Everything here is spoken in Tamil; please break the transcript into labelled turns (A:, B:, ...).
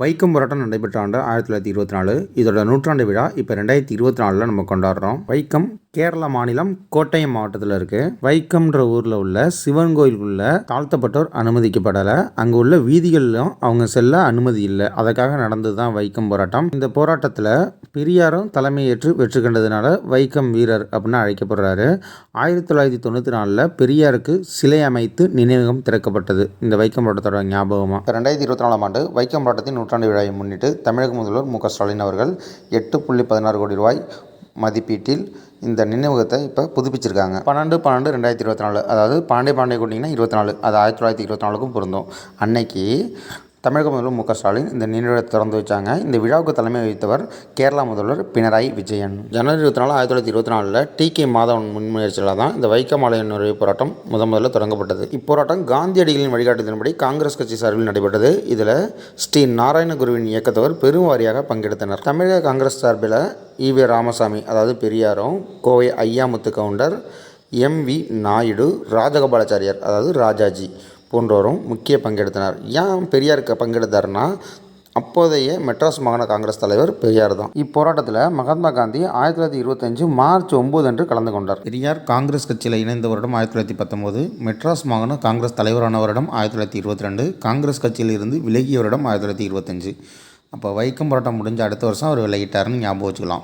A: வைக்கம் போராட்டம் நடைபெற்ற ஆண்டு 1924. இதோட நூற்றாண்டு விழா இப்போ 2024 நம்ம கொண்டாடுறோம். வைக்கம் கேரள மாநிலம் கோட்டயம் மாவட்டத்தில் இருக்கு. வைக்கம்ன்ற ஊரில் உள்ள சிவன் கோயிலுக்குள்ள தாழ்த்தப்பட்டோர் அனுமதிக்கப்படலை. அங்கே உள்ள வீதிகளிலும் அவங்க செல்ல அனுமதி இல்லை. அதுக்காக நடந்தது தான் வைக்கம் போராட்டம். இந்த போராட்டத்தில் பெரியாரும் தலைமையேற்று வெற்றி கண்டதுனால வைக்கம் வீரர் அப்படின்னு அழைக்கப்படுறாரு. 1994 பெரியாருக்கு சிலை அமைத்து நினைவகம் திறக்கப்பட்டது இந்த வைக்கம் போராட்டத்தோட ஞாபகமாக. 2024 ஆண்டு வைக்கம் போராட்டத்தின் நூற்றாண்டு விழாவை முன்னிட்டு தமிழக முதல்வர் மு க ஸ்டாலின் அவர்கள் 8.16 கோடி ரூபாய் மதிப்பீட்டில் இந்த நினைவகத்தை இப்போ புதுப்பிச்சிருக்காங்க. 12/12/2024, அதாவது பாண்டே கூட்டிங்கன்னா 24, அது 1924க்கும் பொருந்தும். அன்னைக்கு தமிழக முதல்வர் மு க ஸ்டாலின் இந்த நினைவகத்தை திறந்து வச்சாங்க. இந்த விழாவுக்கு தலைமை வகித்தவர் கேரளா முதல்வர் பினராயி விஜயன். ஜனவரி 24, 1924 டி.கே. மாதவன் முன்முயற்சியில் தான் இந்த வைக்கம் ஆலய நிறைவு போராட்டம் முதல்ல தொடங்கப்பட்டது. இப்போராட்டம் காந்தியடிகளின் வழிகாட்டுதலின்படி காங்கிரஸ் கட்சி சார்பில் நடைபெற்றது. இதில் ஸ்ரீ நாராயணகுருவின் இயக்கத்தவர் பெருவாரியாக பங்கெடுத்தனர். தமிழக காங்கிரஸ் சார்பில் ஈ.வே. ராமசாமி, அதாவது பெரியாரும், கோவை ஐயாமுத்து கவுண்டர், எம்.வி. நாயுடு, ராஜகோபாலாச்சாரியார், அதாவது ராஜாஜி போன்றோரும் முக்கிய பங்கெடுத்தனர். ஏன் பெரியாருக்கு பங்கெடுத்தார்னா, அப்போதைய மெட்ராஸ் மாகாண காங்கிரஸ் தலைவர் பெரியார் தான். இப்போராட்டத்தில் மகாத்மா காந்தி 1925 மார்ச் 9 அன்று கலந்து கொண்டார். பெரியார் காங்கிரஸ் கட்சியில் இணைந்த வருடம் 1919, மெட்ராஸ் மாகாண காங்கிரஸ் தலைவரான வருடம் 1922, காங்கிரஸ் கட்சியில் இருந்து விலகிய வருடம் 1925. அப்போ வைக்கம் போராட்டம் முடிஞ்ச அடுத்த வருஷம் அவர் விலகிட்டாருன்னு ஞாபகம் வச்சுக்கலாம்.